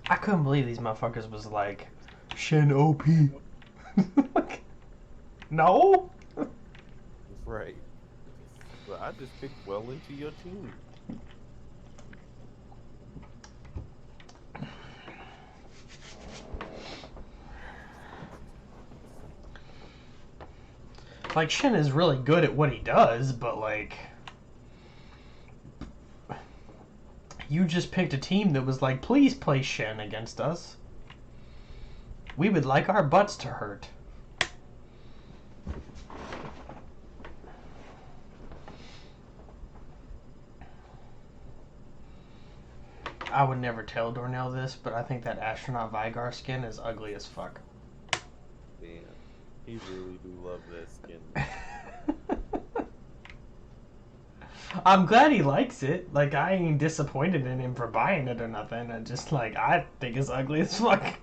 I couldn't believe these motherfuckers was like, Shen OP. Like, no? Right. But I just picked well into your team. Like, Shen is really good at what he does, but like, you just picked a team that was like, please play Shen against us. We would like our butts to hurt. I would never tell Dornell this, but I think that astronaut Vigar skin is ugly as fuck. Damn. He really do love that skin. I'm glad he likes it. Like, I ain't disappointed in him for buying it or nothing. I just, like, I think it's ugly as fuck.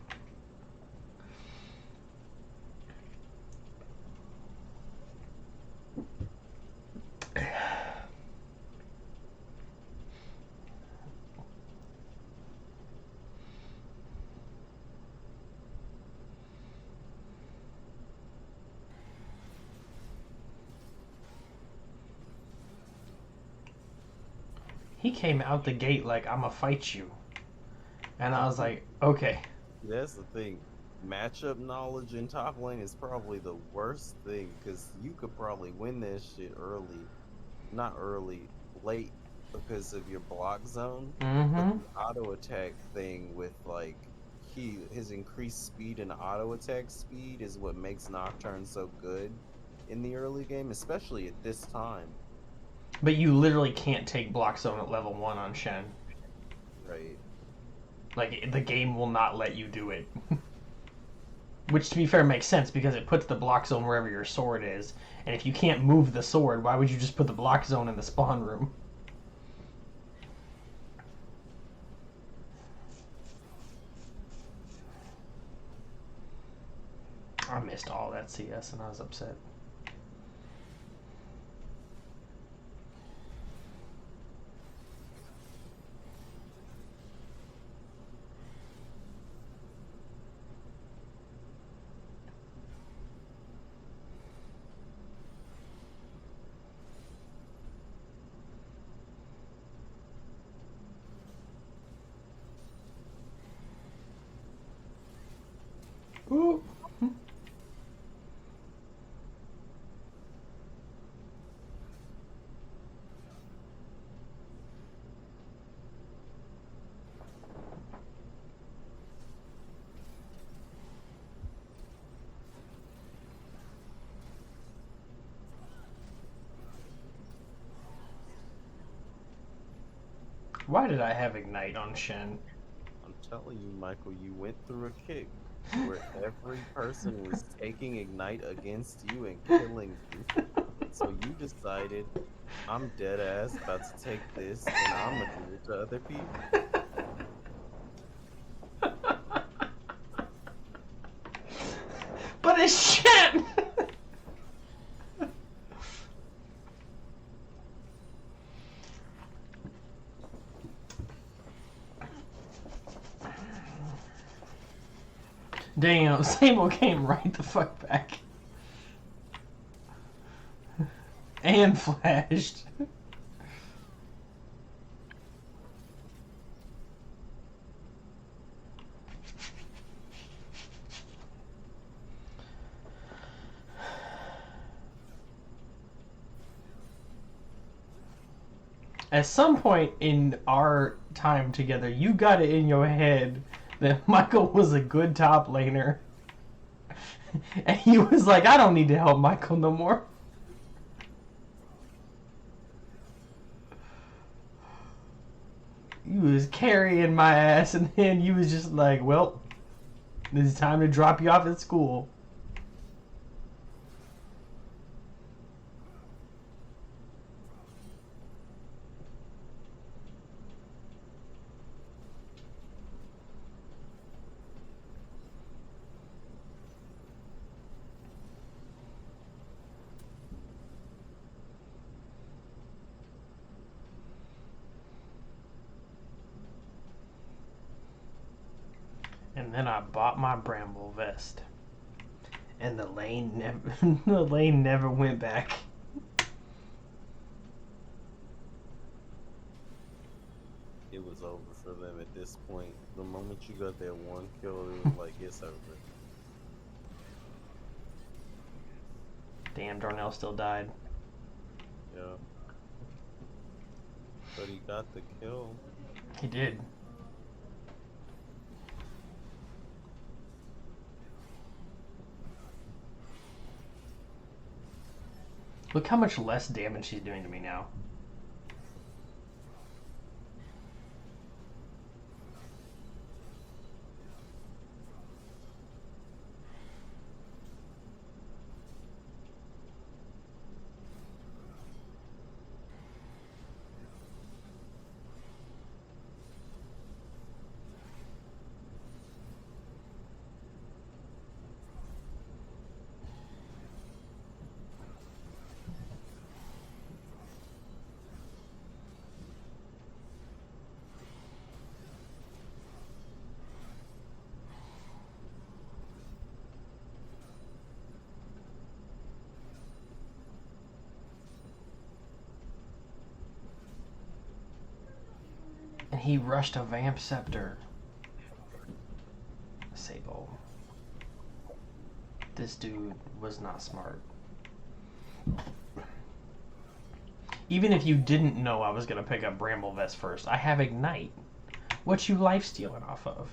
He came out the gate like, I'ma fight you. And I was like, okay. That's the thing. Matchup knowledge in top lane is probably the worst thing because you could probably win that shit early. Not early, late because of your block zone. But Mm-hmm. the auto attack thing with like his increased speed and auto attack speed is what makes Nocturne so good in the early game, especially at this time. But you literally can't take block zone at level 1 on Shen. Right. Like, the game will not let you do it. Which, to be fair, makes sense because it puts the block zone wherever your sword is. And if you can't move the sword, why would you just put the block zone in the spawn room? I missed all that CS and I was upset. Ooh. Why did I have Ignite on Shen? I'm telling you, Michael, you went through a kick where every person was taking Ignite against you and killing you. So you decided, I'm dead ass about to take this and I'm gonna do it to other people. But it's Shen! Damn, Sable came right the fuck back. And flashed. At some point in our time together, you got it in your head that Michael was a good top laner. And he was like, I don't need to help Michael no more. He was carrying my ass, and then you was just like, well, it's time to drop you off at school. And then I bought my bramble vest. And the lane never the lane never went back. It was over for them at this point. The moment you got that one kill, it was like, it's over. Damn, Darnell still died. Yeah. But he got the kill. He did. Look how much less damage she's doing to me now. And he rushed a Vamp Scepter. Sable. This dude was not smart. Even if you didn't know I was going to pick up Bramble Vest first, I have Ignite. What you life-stealing off of?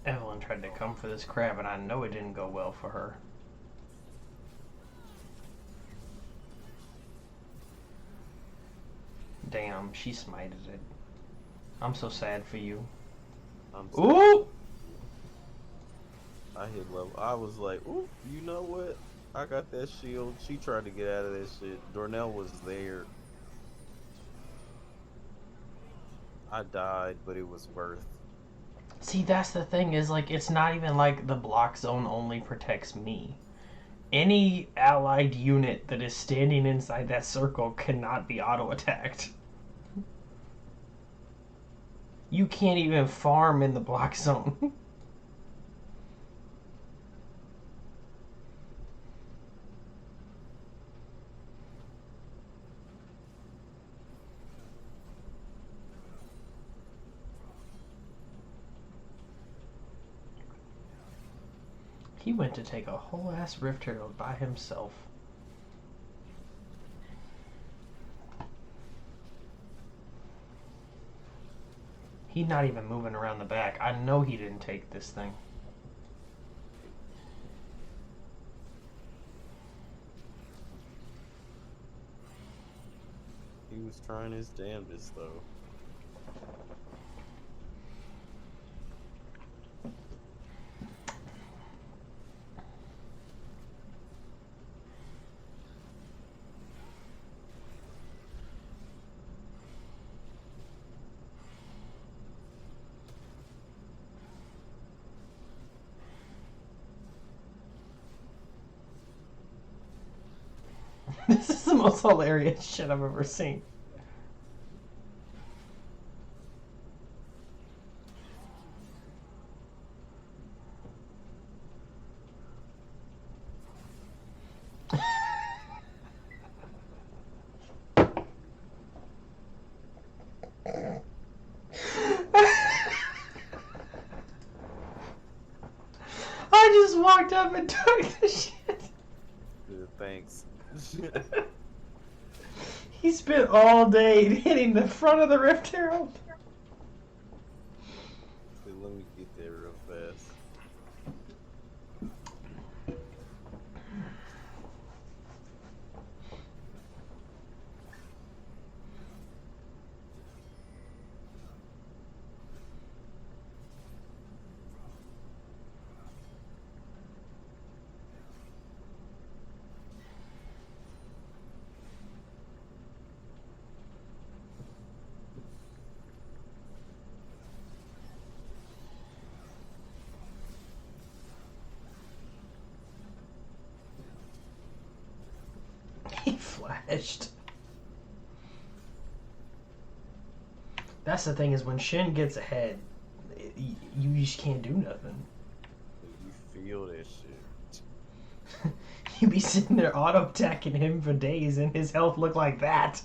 Evelyn tried to come for this crab, and I know it didn't go well for her. Damn, she smited it. I'm so sad for you. I'm Ooh! I hit level. I was like, ooh, you know what? I got that shield. She tried to get out of that shit. Darnell was there. I died, but it was worth. See, that's the thing, is like, it's not even like the block zone only protects me. Any allied unit that is standing inside that circle cannot be auto-attacked. You can't even farm in the block zone. He went to take a whole ass Rift Herald by himself. He's not even moving around the back. I know he didn't take this thing. He was trying his damnedest, though. This is the most hilarious shit I've ever seen. I just walked up and took the shit. Good, thanks. He spent all day hitting the front of the Rift Herald. Okay, let me get there real fast. slashed. That's the thing, is when Shen gets ahead, you just can't do nothing. You feel that shit. You be sitting there auto-attacking him for days and his health look like that.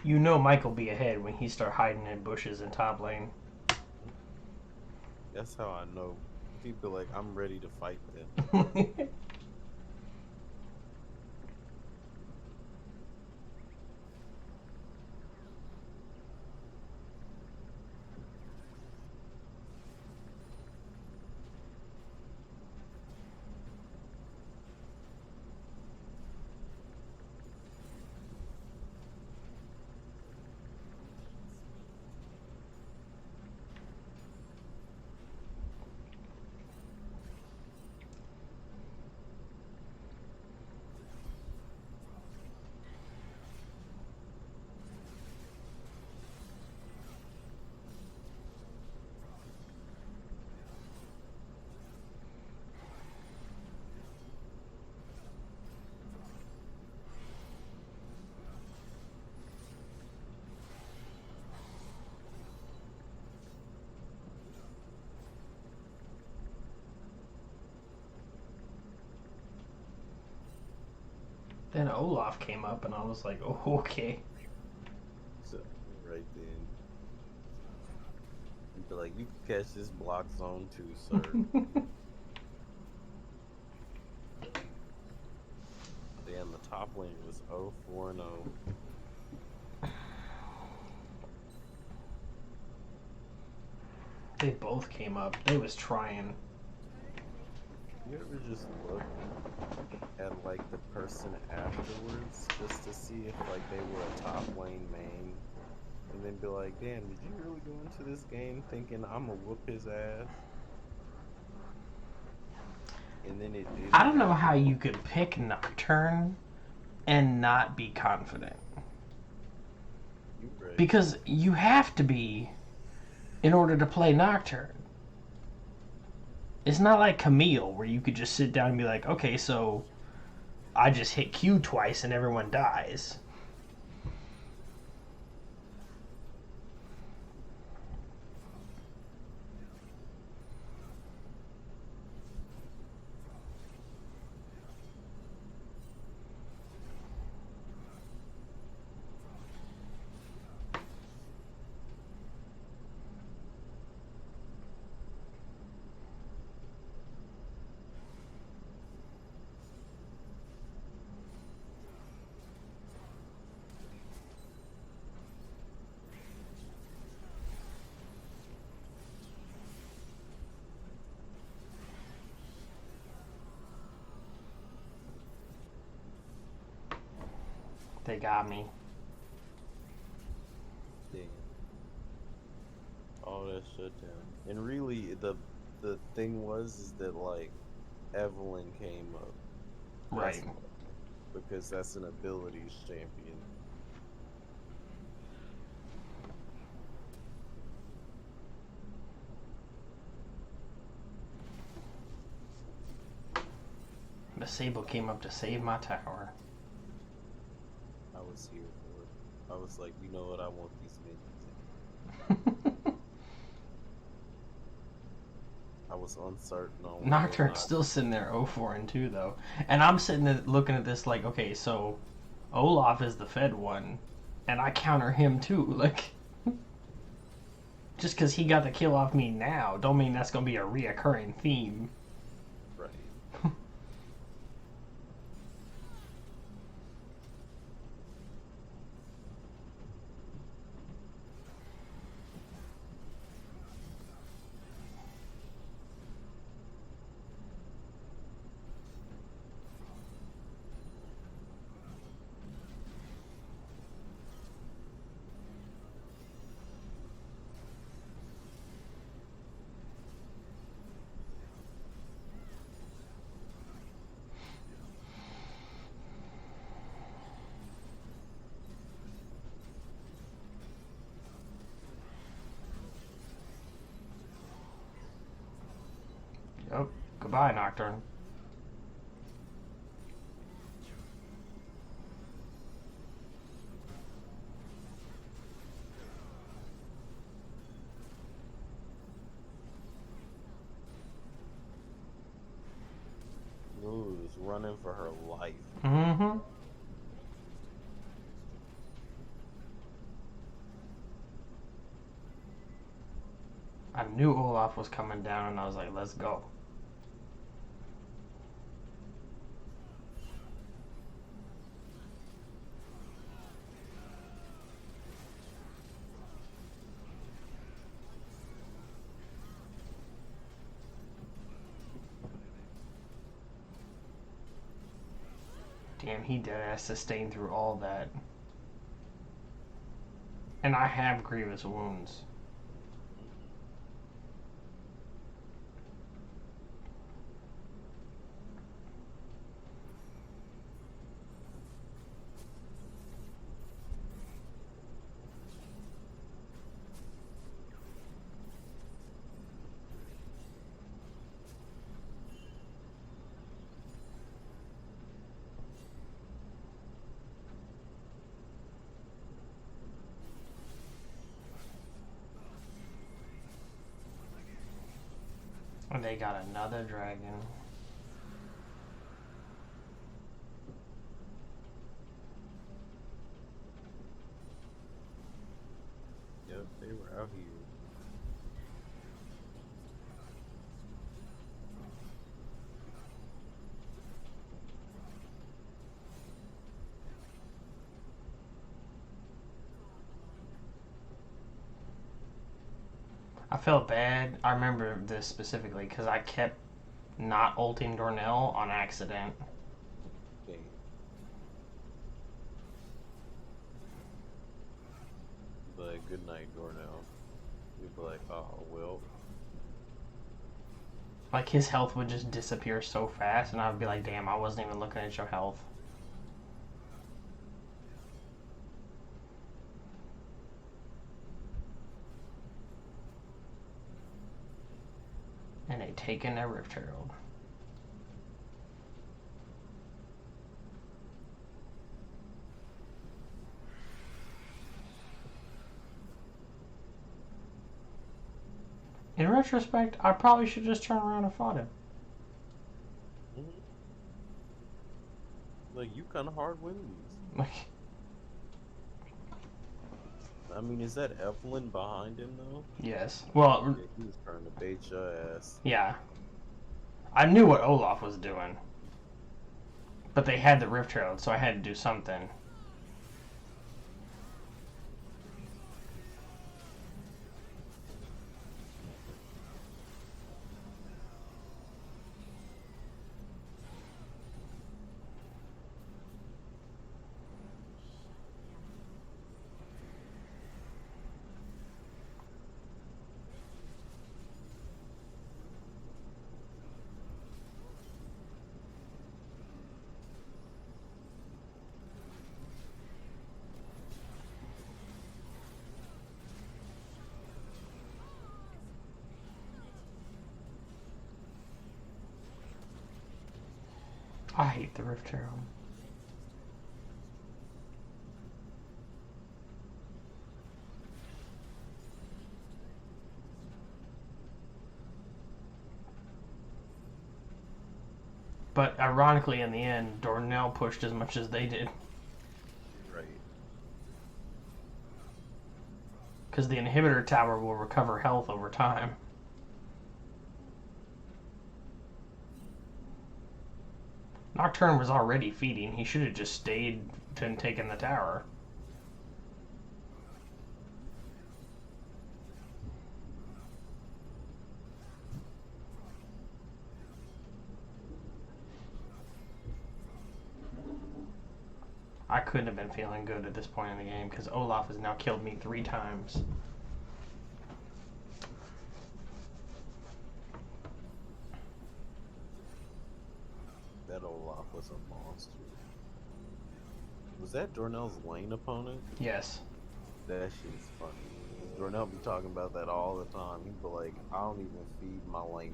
You know Mike will be ahead when he start hiding in bushes in top lane. That's how I know. People like, I'm ready to fight them. Then Olaf came up and I was like, oh, okay. So, right then. You'd be like, you can catch this block zone too, sir. Damn, the top lane was 0-4-0. They both came up. They was trying. You ever just look at like the person afterwards just to see if like they were a top lane main, and then be like, damn, did you really go into this game thinking I'm gonna whoop his ass? And then it did. I don't know how you could pick Nocturne and not be confident. Right. Because you have to be in order to play Nocturne. It's not like Camille where you could just sit down and be like, okay, so I just hit Q twice and everyone dies. They got me. Damn. All that shut down. And really, the thing was is that like Evelyn came up. Right. Because that's an abilities champion. But Sable came up to save my tower. I was here for it. I was like, you know what? I want these minions. I was uncertain on Nocturne's still sitting there 0-4-2 though. And I'm sitting there looking at this like, okay, so Olaf is the fed one, and I counter him too. Like, just because he got the kill off me now, don't mean that's going to be a reoccurring theme. Right. Oh, goodbye, Nocturne. Ooh, is running for her life. Mm-hmm. I knew Olaf was coming down, and I was like, let's go. Damn, he deadass sustained through all that. And I have grievous wounds. And they got another dragon. Yep, they were out here. I felt bad. I remember this specifically because I kept not ulting Dornell on accident. Okay. Like, good night, Dornell. You'd be like, oh, well. Like, his health would just disappear so fast, and I would be like, damn, I wasn't even looking at your health. And they taken their Rift Herald. In retrospect, I probably should just turn around and fought him. Mm-hmm. Like, you kind of hard win these. Like, I mean, is that Evelyn behind him, though? yes. Well, Yeah, he was trying to bait your ass. yeah. I knew what Olaf was doing. But they had the Rift Herald, so I had to do something. I hate the Rift Herald. But ironically, in the end, Dornell pushed as much as they did. Right. Because the inhibitor tower will recover health over time. Nocturne was already feeding. He should have just stayed and taken the tower. I couldn't have been feeling good at this point in the game because Olaf has now killed me 3 times. That Olaf was a monster. Was that Dornell's lane opponent? Yes. That shit's funny. Dornell be talking about that all the time. He'd be like, I don't even feed my laner.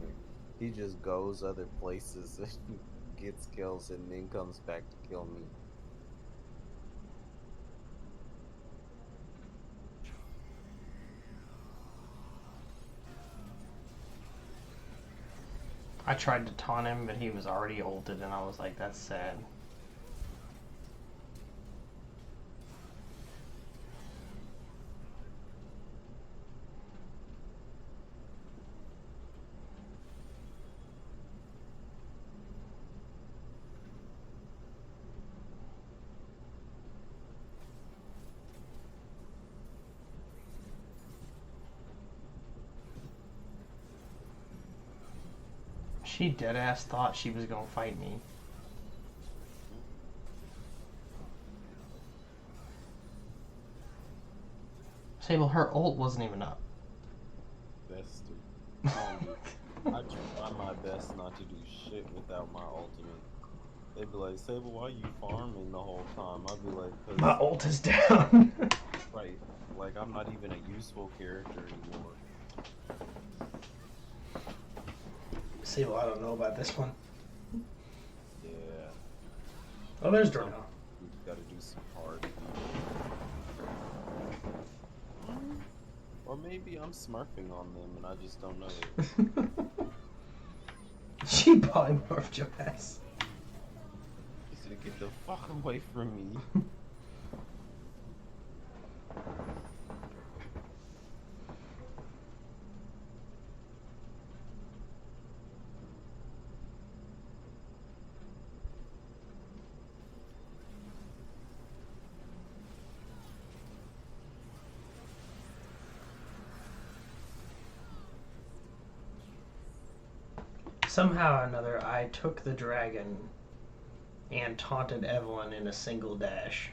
He just goes other places and gets kills and then comes back to kill me. I tried to taunt him, but he was already ulted, and I was like, that's sad. She deadass thought she was gonna fight me. Sable, her ult wasn't even up. That's stupid. I try my best not to do shit without my ultimate. They'd be like, Sable, why you farming the whole time? I'd be like, cause My ult is down. right, like I'm not even a useful character anymore. Sable, I don't know about this one. Yeah. Oh, there's Dorno. We've got to do some hard. Or maybe I'm smurfing on them and I just don't know it. She polymorphed your ass. He said, get the fuck away from me. Somehow or another, I took the dragon and taunted Evelyn in a single dash.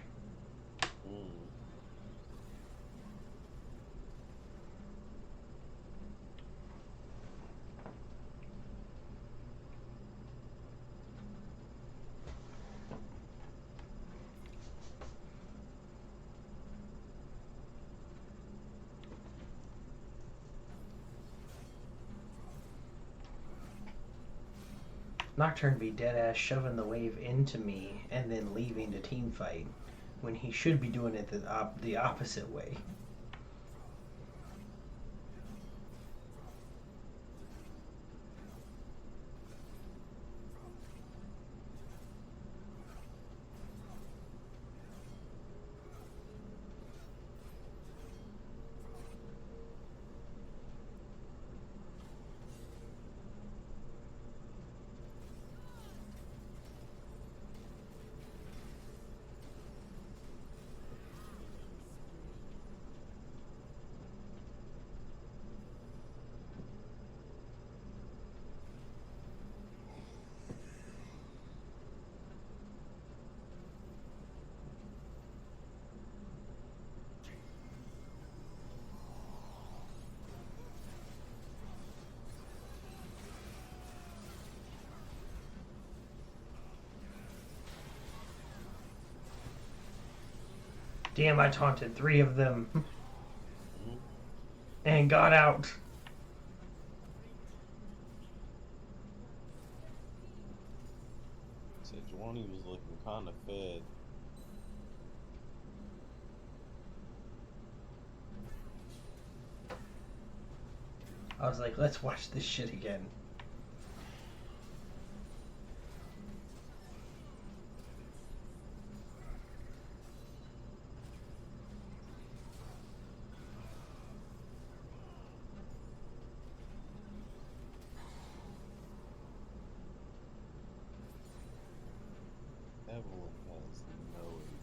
Nocturne be deadass shoving the wave into me and then leaving to team fight when he should be doing it the opposite way. Damn, I taunted 3 of them and got out. Said Juani was looking kind of fed. I was like, let's watch this shit again. Evelyn has no HP.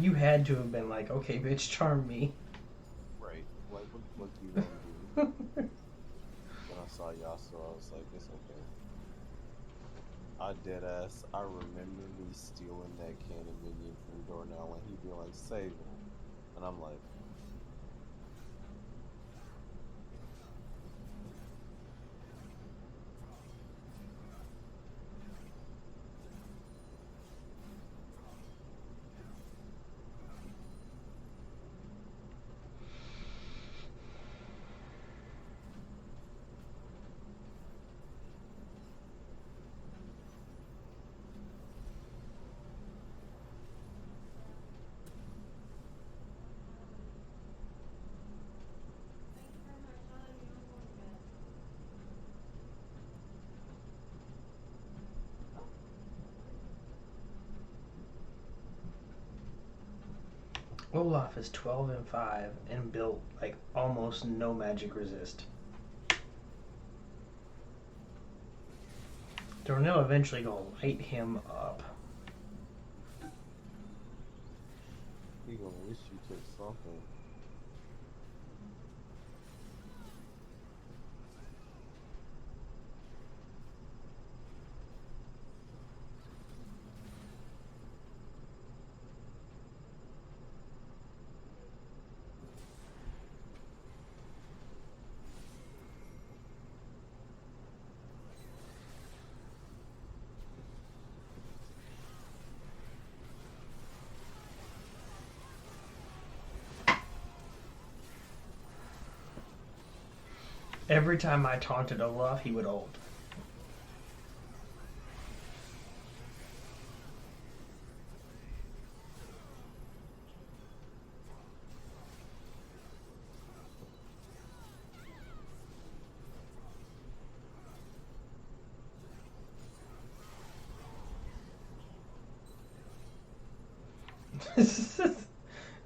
You had to have been like, okay, bitch, charm me. Right. Like, what you gonna do? When I saw Yasuo, I was like, it's okay. I deadass. I remember me stealing that cannon minion from Dornell, and he'd be like, save him. And I'm like, Olaf is 12 and 5 and built like almost no magic resist. Darnell eventually gonna light him up. He gonna wish you took something. Every time I taunted Olaf, he would ult.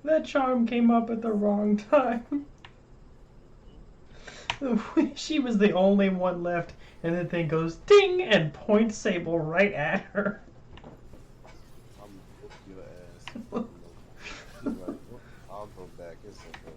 That charm came up at the wrong time. She was the only one left, and the thing goes ding and points Sable right at her. I'm gonna whoop your ass. She's like, "Whoop, I'll go back. It's okay."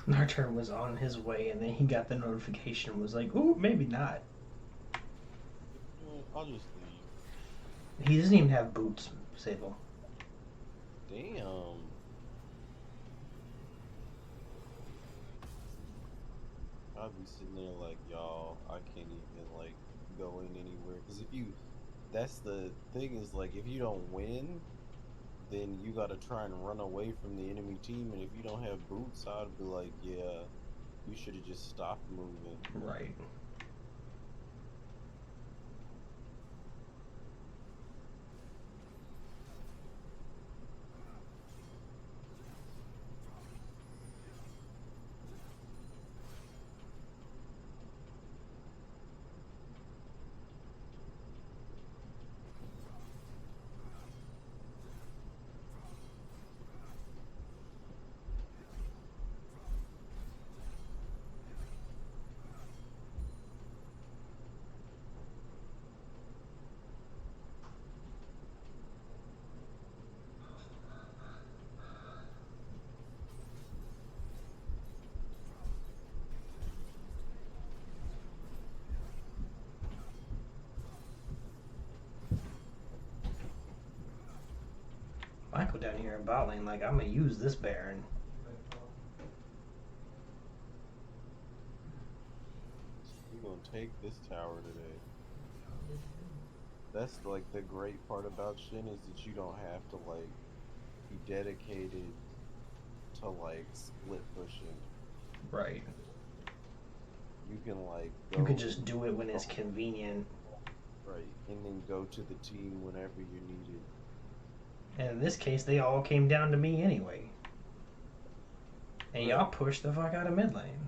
And our turn was on his way, and then he got the notification and was like, ooh, maybe not. I'll just leave. He doesn't even have boots, Sable. Damn. I'd be sitting there like, y'all, I can't even like go in anywhere. Cause if you, that's the thing is like, if you don't win, then you gotta try and run away from the enemy team. And if you don't have boots, I'd be like, yeah, you should have just stopped moving. Right. Michael down here in bot lane, like, I'm gonna use this Baron. We're gonna take this tower today. That's like the great part about Shen is that you don't have to like be dedicated to like split pushing. Right. You can like go, You could just do it when it's convenient. right, and then go to the team whenever you're needed. And in this case, they all came down to me anyway. And y'all pushed the fuck out of mid lane.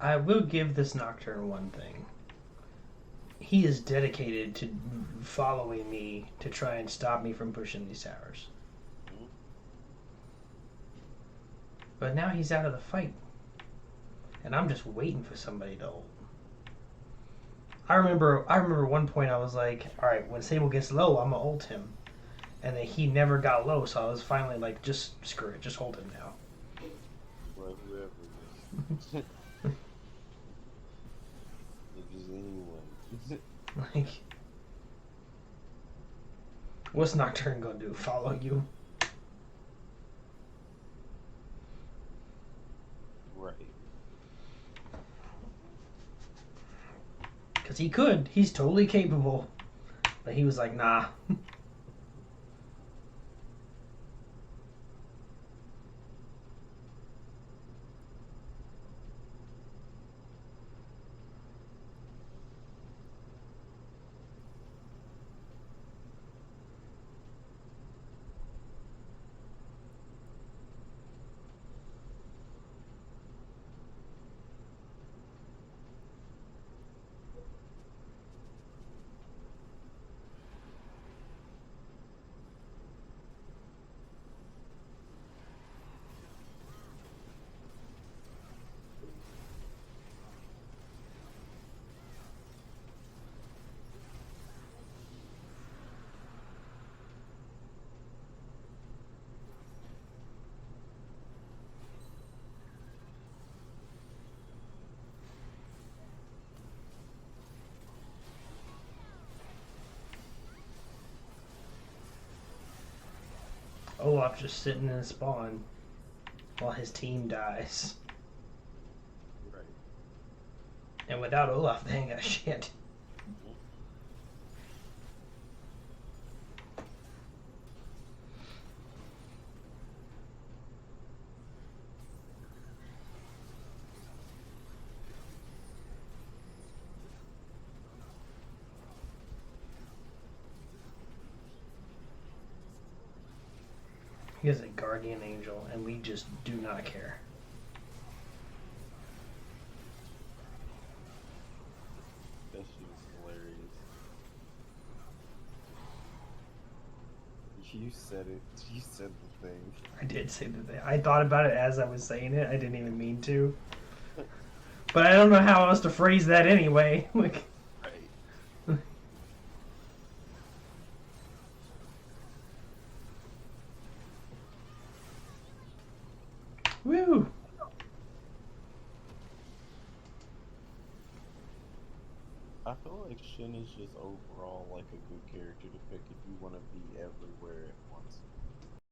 I will give this Nocturne one thing. He is dedicated to following me to try and stop me from pushing these towers. But now he's out of the fight. And I'm just waiting for somebody to ult. I remember one point I was like, alright, when Sable gets low, I'm gonna ult him. And then he never got low, so I was finally like, just screw it, just hold him now. Well, whoever it is. If it's anyone. Like, what's Nocturne gonna do? Follow you? Right. Because he could. He's totally capable. But he was like, nah. Olaf just sitting in spawn while his team dies. Right. And without Olaf, they ain't got shit. He is a guardian angel, and we just do not care. That shit is hilarious. You said it. You said the thing. I did say the thing. I thought about it as I was saying it. I didn't even mean to. But I don't know how else to phrase that anyway. Like, Right. woo! I feel like Shen is just overall like a good character to pick if you